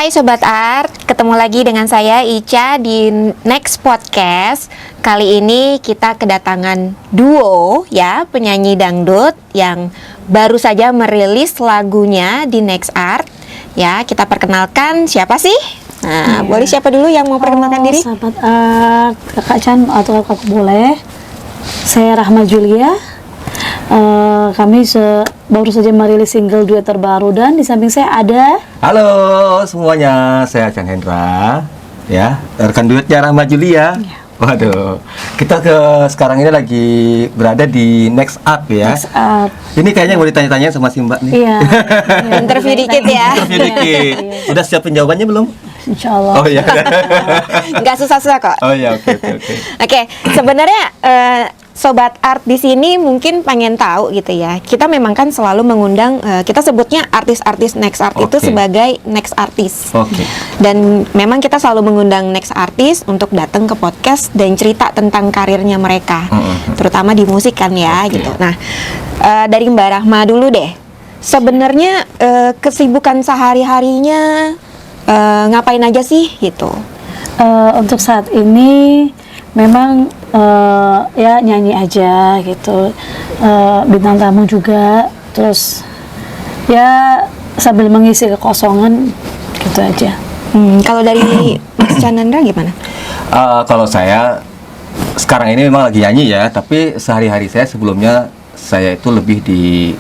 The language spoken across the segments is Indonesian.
Hai Sobat Art, ketemu lagi dengan saya Ica di Next Podcast. Kali ini kita kedatangan duo ya, penyanyi dangdut yang baru saja merilis lagunya di Next Art. Ya, kita perkenalkan siapa sih? Nah, boleh siapa dulu yang mau perkenalkan diri? Sahabat Art, Kakak Chan atau Kakak boleh. Saya Rahma Julia. Kami baru saja merilis single duet terbaru dan di samping saya ada. Halo semuanya, saya Chan Hendra, ya rekan duetnya Rahma Julia. Ya. Waduh, kita sekarang ini lagi berada di Next Art ya. Next Art. Ini kayaknya mau ditanya-tanya sama si Mbak nih. Iya. Interview dikit ya. Interview dikit. Udah siapin jawabannya belum? Insya Allah. Oh iya. Nggak susah-susah kok. Oh iya, oke. Oke, sebenarnya Sobat Art di sini mungkin pengen tahu gitu ya. Kita memang kan selalu mengundang, kita sebutnya artis-artis Next Art itu Oke. sebagai Next Artist. Oke. Dan memang kita selalu mengundang Next Artist untuk datang ke podcast dan cerita tentang karirnya mereka, terutama di musik kan ya Oke. gitu. Nah, dari Mbak Rahma dulu deh. Sebenarnya kesibukan sehari-harinya ngapain aja sih gitu? Untuk saat ini memang ya nyanyi aja gitu, bintang tamu juga, terus ya sambil mengisi kekosongan gitu aja. Kalau dari Mas Canandra gimana? Kalau saya sekarang ini memang lagi nyanyi ya, tapi sehari-hari saya sebelumnya saya itu lebih di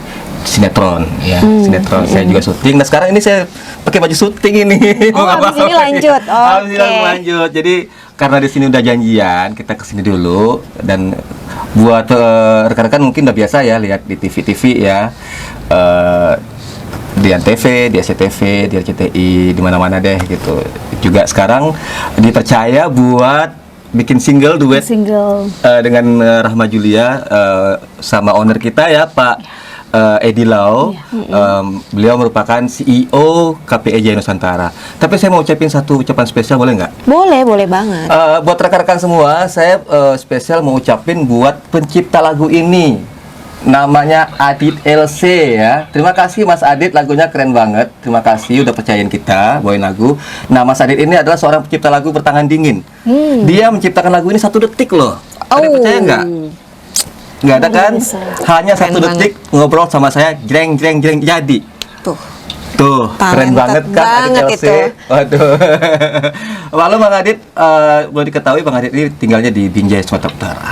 sinetron ya, sinetron. Saya juga syuting. Nah sekarang ini saya pakai baju syuting ini. Oh, habis ini lanjut. Habis ini Oke. lanjut. Jadi karena di sini udah janjian, kita kesini dulu. Dan buat rekan-rekan mungkin udah biasa ya lihat di TV-TV ya, di Antv, di SCTV, di RCTI, di mana-mana deh gitu. Juga sekarang dipercaya buat bikin single duet dengan Rahma Julia sama owner kita ya Pak Edi Lau. Beliau merupakan CEO KPI Jaya Nusantara. Tapi saya mau ucapin satu ucapan spesial, boleh nggak? Boleh banget. Buat rekan-rekan semua, saya spesial mau ucapin buat pencipta lagu ini. Namanya Adit LC ya. Terima kasih Mas Adit, lagunya keren banget. Terima kasih udah percayain kita bawain lagu. Nah Mas Adit ini adalah seorang pencipta lagu Bertangan Dingin. Dia menciptakan lagu ini 1 detik loh. Ada yang percaya nggak? Nggak ada kan? Hanya Keren 1 detik ngobrol sama saya, jreng jadi. Tuh, keren banget kan banget Adit LC. itu. Waduh. Lalu Bang Adit, boleh diketahui Bang Adit ini tinggalnya di Binjai, Sumatera Utara.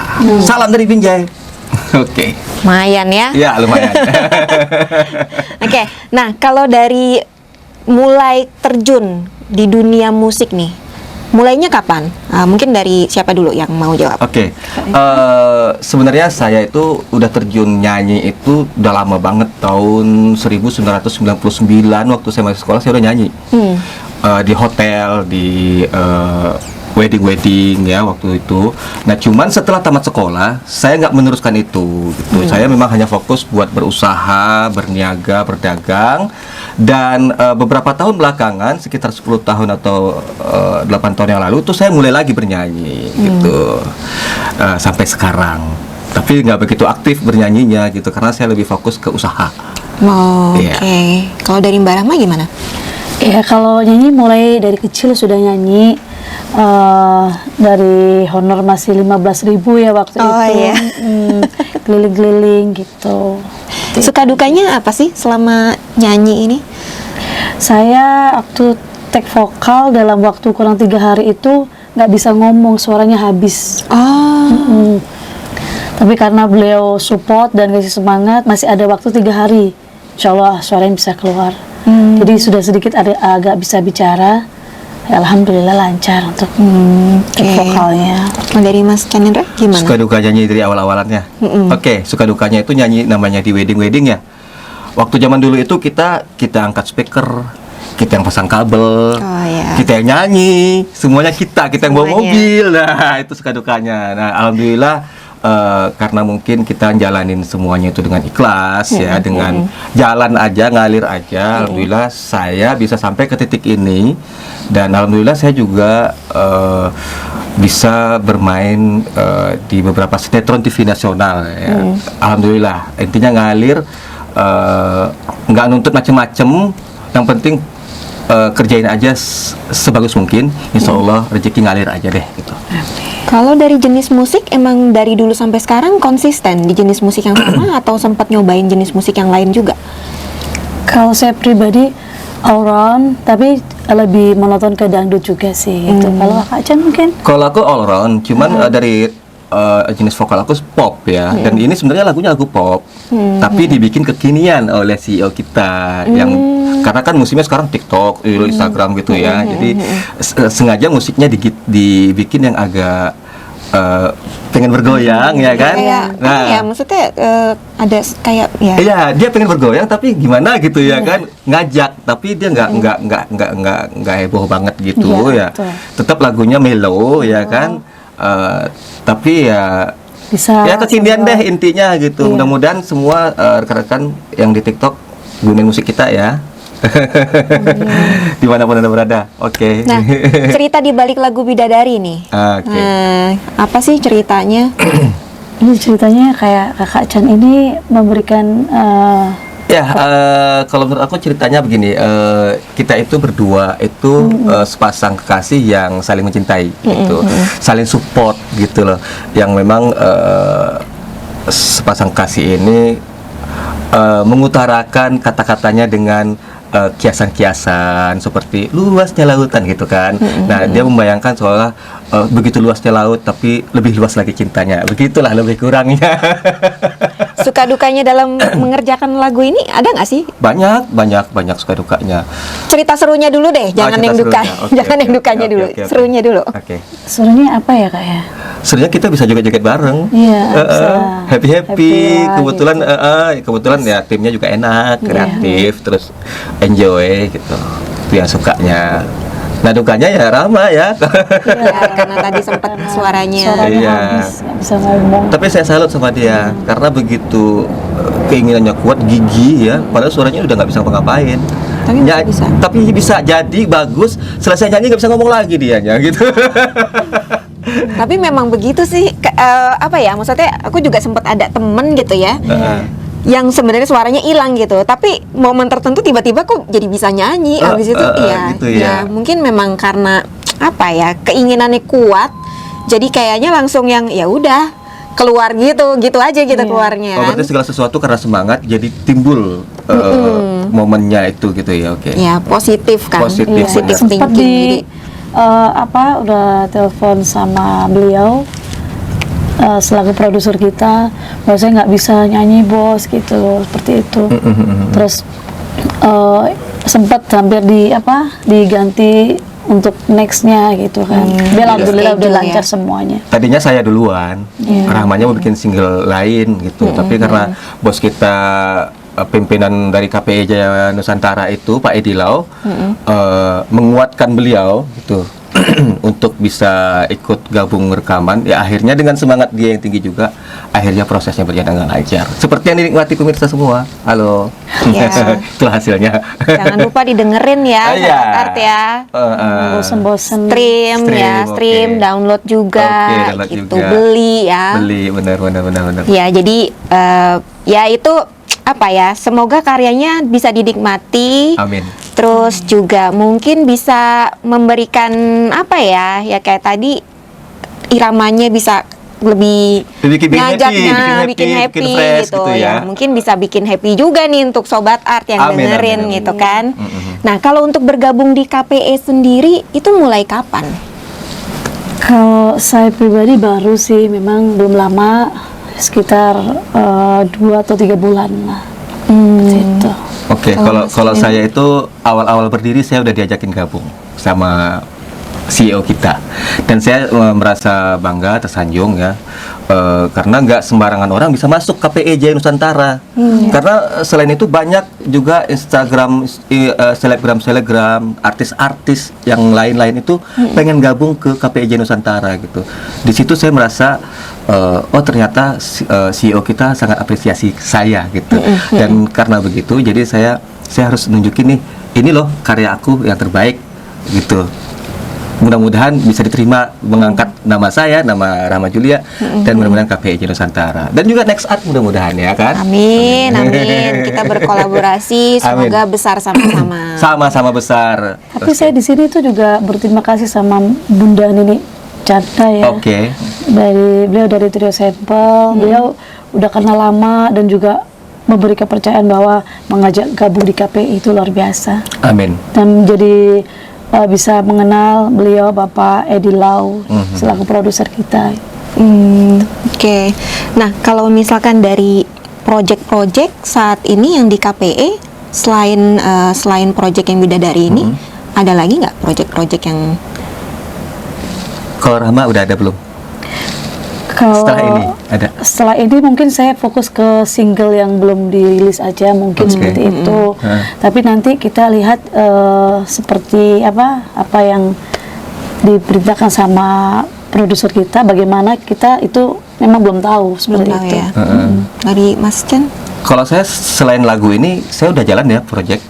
Salam dari Binjai. Oke. Lumayan ya. Ya, lumayan. Oke, nah kalau dari mulai terjun di dunia musik nih, mulainya kapan? Mungkin dari siapa dulu yang mau jawab? Oke. Sebenarnya saya itu udah terjun nyanyi itu udah lama banget, tahun 1999 waktu saya masih sekolah saya udah nyanyi. Di hotel, di wedding ya waktu itu. Nah cuman setelah tamat sekolah saya nggak meneruskan itu gitu. Saya memang hanya fokus buat berusaha, berniaga, berdagang. Dan beberapa tahun belakangan, sekitar 10 tahun atau 8 tahun yang lalu tuh saya mulai lagi bernyanyi gitu. Sampai sekarang. Tapi nggak begitu aktif bernyanyinya gitu karena saya lebih fokus ke usaha. Oke. Kalau dari Mbak Rahma gimana? Ya kalau nyanyi mulai dari kecil sudah nyanyi, dari honor masih 15.000 ya waktu itu. Iya. Keliling-keliling gitu. Suka dukanya apa sih selama nyanyi ini? Saya waktu take vokal dalam waktu kurang 3 hari itu nggak bisa ngomong, suaranya habis. Tapi karena beliau support dan kasih semangat, masih ada waktu 3 hari, insya Allah suaranya bisa keluar. Jadi sudah sedikit agak bisa bicara. Ya, alhamdulillah lancar untuk take vokalnya. Dari Mas Chandra gimana? Suka duka nyanyi dari awal-awalannya. Oke, suka dukanya itu nyanyi namanya di wedding ya. Waktu zaman dulu itu kita angkat speaker, kita yang pasang kabel, kita yang nyanyi, semuanya kita yang bawa mobil. Nah, itu suka dukanya. Nah, alhamdulillah karena mungkin kita jalanin semuanya itu dengan ikhlas ya, dengan jalan aja, ngalir aja. Alhamdulillah saya bisa sampai ke titik ini dan alhamdulillah saya juga bisa bermain di beberapa sinetron TV nasional ya. Alhamdulillah intinya ngalir, nggak nuntut macem-macem, yang penting kerjain aja sebagus mungkin, insya Allah rezeki ngalir aja deh gitu. Kalau dari jenis musik, emang dari dulu sampai sekarang konsisten di jenis musik yang sama atau sempat nyobain jenis musik yang lain juga? Kalau saya pribadi all round, tapi lebih monoton ke dangdut juga sih gitu. Kalau Kak Chan mungkin? Kalau aku all round, cuman dari jenis vokal aku pop ya, dan ini sebenarnya lagunya lagu pop, tapi dibikin kekinian oleh CEO kita yang karena kan musimnya sekarang TikTok, Instagram gitu ya, jadi sengaja musiknya dibikin yang agak pengen bergoyang ya kan? Kayak, ya maksudnya ada kayak ya. Iya, dia pengen bergoyang tapi gimana gitu ya kan, ngajak tapi dia nggak heboh banget gitu ya. Betul. Tetap lagunya mellow ya kan, tapi ya Bisa ya kekinian semua. deh intinya gitu. Mudah-mudahan semua rekan-rekan yang di TikTok gunain musik kita ya. Dimanapun Anda berada, oke. Nah, cerita di balik lagu Bidadari nih. Oke. Nah, apa sih ceritanya? Ini ceritanya kayak Kakak Chan ini memberikan Ya, kalau menurut aku ceritanya begini, kita itu berdua itu sepasang kekasih yang saling mencintai, gitu, saling support gitu loh, yang memang sepasang kekasih ini mengutarakan kata-katanya dengan kiasan-kiasan seperti luasnya lautan gitu kan. Nah, dia membayangkan seolah begitu luasnya laut tapi lebih luas lagi cintanya. Begitulah lebih kurangnya. Suka dukanya dalam mengerjakan lagu ini ada nggak sih? Banyak suka dukanya. Cerita serunya dulu deh, jangan cerita yang duka, serunya. Oke, jangan oke, yang dukanya oke, dulu, oke, oke. serunya dulu. Oke. sebenarnya apa ya Kak ya? Sebenarnya kita bisa joget-joget bareng. Iya, bisa. Happy Happy lah, kebetulan gitu. kebetulan ya timnya juga enak, kreatif, terus enjoy gitu. Itu yang sukanya. Nah, dukanya ya Rama ya. Ya, karena tadi sempat suaranya. Suaranya Iya. habis, nggak bisa ngomong. Tapi saya salut sama dia karena begitu keinginannya kuat, gigih ya. Padahal suaranya udah nggak bisa ngapain. Tapi bisa. Tapi bisa jadi bagus. Selesai nyanyi nggak bisa ngomong lagi dianya gitu. Tapi memang begitu sih, apa ya? Maksudnya aku juga sempat ada temen gitu ya. Yang sebenarnya suaranya hilang gitu, tapi momen tertentu tiba-tiba kok jadi bisa nyanyi. Habis itu gitu ya. mungkin memang karena apa ya, keinginannya kuat, jadi kayaknya langsung yang ya udah keluar gitu aja gitu keluarnya Oh, kan. berarti segala sesuatu karena semangat jadi timbul momennya itu gitu ya. Oke. Ya positif kan, Positif, positif Sempat thinking. di udah telepon sama beliau selaku produser kita, bahwa saya nggak bisa nyanyi bos gitu, seperti itu. Terus sempat hampir diganti untuk nextnya gitu kan. Dia alhamdulillah udah Schedule lancar ya. semuanya. Tadinya saya duluan, Rahmanya mau bikin single lain gitu, tapi karena bos kita pimpinan dari KPI Jaya Nusantara itu Pak Edi Lau menguatkan beliau gitu untuk bisa ikut gabung rekaman, ya akhirnya dengan semangat dia yang tinggi juga, akhirnya prosesnya berjalan dengan lancar seperti yang dinikmati pemirsa semua. Halo. Ya. Itulah hasilnya. Jangan lupa didengerin ya, Iya. Sahabat Art ya. Bosen-bosen. Stream, oke. download juga, Oke, download gitu, juga. beli ya. Beli, benar. Ya, jadi ya itu apa ya? Semoga karyanya bisa dinikmati. Amin. Terus juga mungkin bisa memberikan apa ya? Ya kayak tadi iramanya bisa lebih Bikin ngajaknya, happy, bikin happy bikin fresh gitu, gitu ya. Mungkin bisa bikin happy juga nih untuk Sobat Art yang Amin, dengerin amin. gitu kan. Nah, kalau untuk bergabung di KPE sendiri itu mulai kapan? Kalau saya pribadi baru sih, memang belum lama, sekitar 2 atau 3 bulan lah. Gitu. Oke, kalau saya itu awal-awal berdiri saya udah diajakin gabung sama CEO kita, dan saya merasa bangga, tersanjung ya, karena nggak sembarangan orang bisa masuk KPI Jaya Nusantara. Karena selain itu banyak juga Instagram selebgram, artis-artis yang lain-lain itu pengen gabung ke KPI Jaya Nusantara gitu. Di situ saya merasa oh ternyata CEO kita sangat apresiasi saya gitu, dan karena begitu jadi saya harus nunjukin nih, ini loh karya aku yang terbaik gitu. mudah-mudahan bisa diterima mengangkat nama saya, nama Rahma Julia, dan mudah-mudahan KPIJ Nusantara dan juga Next Art mudah-mudahan ya kan. Amin, amin. Kita berkolaborasi, semoga besar sama-sama. Sama-sama besar. Tapi saya di sini tuh juga berterima kasih sama Bunda Nini Chandra ya. Oke. Beliau dari Trio Sampel, beliau udah kenal lama dan juga memberi kepercayaan bahwa mengajak gabung di KPI itu luar biasa. Amin. Dan jadi bisa mengenal beliau Bapak Edi Lau selaku produser kita. Oke. Nah, kalau misalkan dari project-project saat ini yang di KPE, selain project yang Bidadari ini, ada lagi nggak project-project yang Kalau Rahma udah ada belum? Kalau Setelah ini ada. mungkin saya fokus ke single yang belum dirilis aja mungkin seperti itu. Tapi nanti kita lihat seperti apa yang diberitakan sama produser kita, bagaimana kita itu memang belum tahu seperti belum tahu itu. ya? Dari Mas Chan? Kalau saya selain lagu ini, saya udah jalan ya project.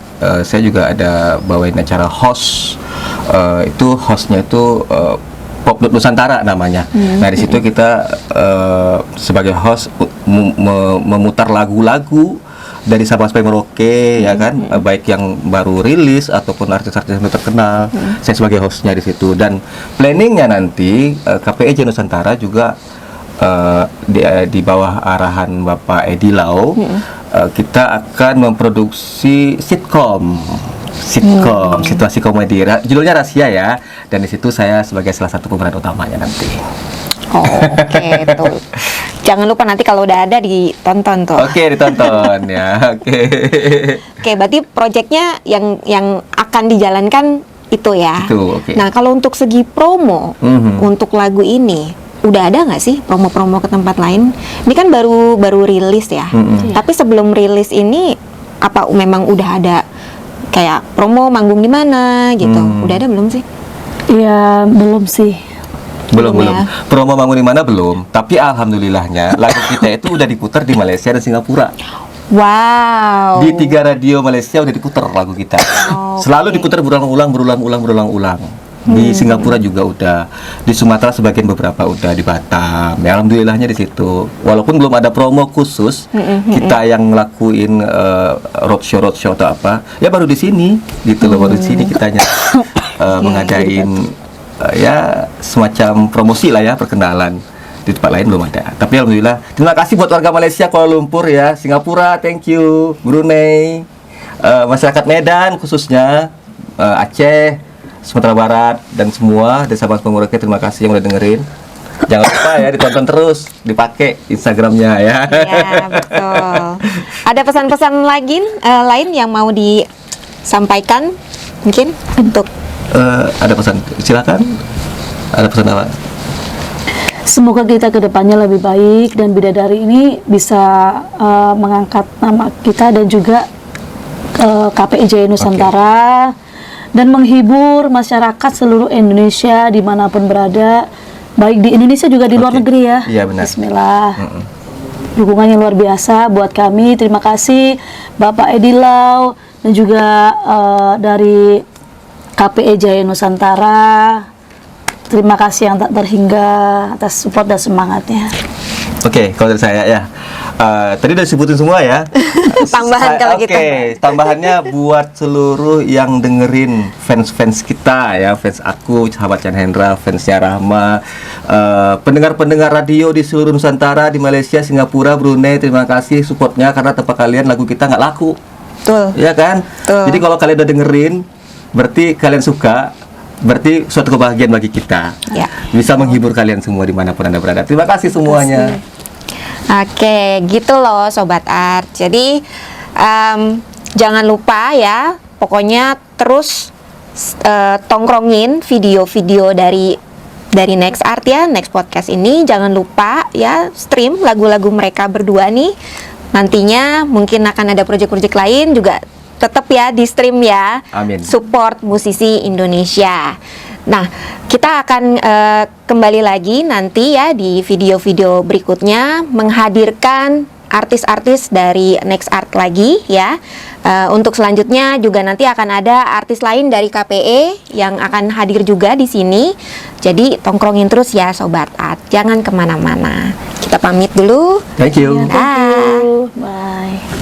Saya juga ada bawain acara host. Itu hostnya itu Pop Nusantara namanya. Nah di situ kita sebagai host memutar lagu-lagu dari Sabang sampai Merauke ya kan, baik yang baru rilis ataupun artis-artis yang terkenal. Saya sebagai hostnya di situ dan planningnya nanti KPIJ Nusantara juga di bawah arahan Bapak Edi Lau kita akan memproduksi sitkom situasi komedi, judulnya Rahasia ya, dan di situ saya sebagai salah satu pemeran utamanya nanti. Oke, tuh. Jangan lupa nanti kalau udah ada ditonton tuh. Oke, ditonton ya. Oke, berarti proyeknya yang akan dijalankan itu ya. Itu, oke. Nah, kalau untuk segi promo untuk lagu ini udah ada nggak sih promo-promo ke tempat lain? Ini kan baru rilis ya. Tapi sebelum rilis ini apa memang udah ada kayak promo manggung di mana gitu? Udah ada belum sih? Iya, belum sih. Belum. Ya. Promo manggung di mana belum. Tapi alhamdulillahnya lagu kita itu udah diputar di Malaysia dan Singapura. Wow. Di 3 radio Malaysia udah diputar lagu kita. Selalu diputar berulang-ulang. Di Singapura juga udah, di Sumatera sebagian beberapa udah, di Batam. Ya, alhamdulillahnya di situ. Walaupun belum ada promo khusus, kita yang ngelakuin roadshow atau apa, ya baru di sini gitu loh, baru di sini kitanya mengadain ya semacam promosi lah ya, perkenalan. Di tempat lain belum ada. Tapi alhamdulillah, terima kasih buat warga Malaysia, Kuala Lumpur ya, Singapura, thank you, Brunei, masyarakat Medan khususnya, Aceh, Sumatera Barat dan semua dari Sabang sampai Merauke, terima kasih yang udah dengerin. Jangan lupa ya ditonton terus, dipakai Instagramnya ya. Ya, betul. Ada pesan-pesan lain yang mau disampaikan mungkin untuk ada pesan, silakan. Ada pesan apa? Semoga kita ke depannya lebih baik dan Bidadari ini bisa mengangkat nama kita dan juga KPIJ Nusantara dan menghibur masyarakat seluruh Indonesia dimanapun berada, baik di Indonesia juga di luar negeri ya. Iya, benar. Bismillah. Dukungannya luar biasa buat kami. Terima kasih Bapak Edi Lau dan juga dari KPIJ Nusantara. Terima kasih yang tak terhingga atas support dan semangatnya. Oke, kalau dari saya ya, tadi udah disebutin semua ya. Tambahan kalau gitu. Oke, tambahannya buat seluruh yang dengerin, fans kita ya, fans aku, sahabat Chan Hendra, fansnya Rahma, pendengar-pendengar radio di seluruh Nusantara, di Malaysia, Singapura, Brunei, terima kasih supportnya karena tanpa kalian lagu kita nggak laku. Betul. Ya kan? Betul. Jadi kalau kalian udah dengerin, berarti kalian suka. Berarti suatu kebahagiaan bagi kita. Ya. Bisa menghibur kalian semua dimanapun Anda berada. Terima kasih semuanya. Oke, gitu loh Sobat Art. Jadi jangan lupa ya, pokoknya terus tongkrongin video-video dari Next Art ya, Next Podcast ini. Jangan lupa ya, stream lagu-lagu mereka berdua nih. Nantinya mungkin akan ada proyek-proyek lain juga, tetap ya di stream ya. Amin. Support musisi Indonesia. Nah, kita akan kembali lagi nanti ya di video-video berikutnya menghadirkan artis-artis dari Next Art lagi ya. Untuk selanjutnya juga nanti akan ada artis lain dari KPE yang akan hadir juga di sini. Jadi tongkrongin terus ya Sobat Art, jangan kemana-mana. Kita pamit dulu. Thank you. Dah. Bye.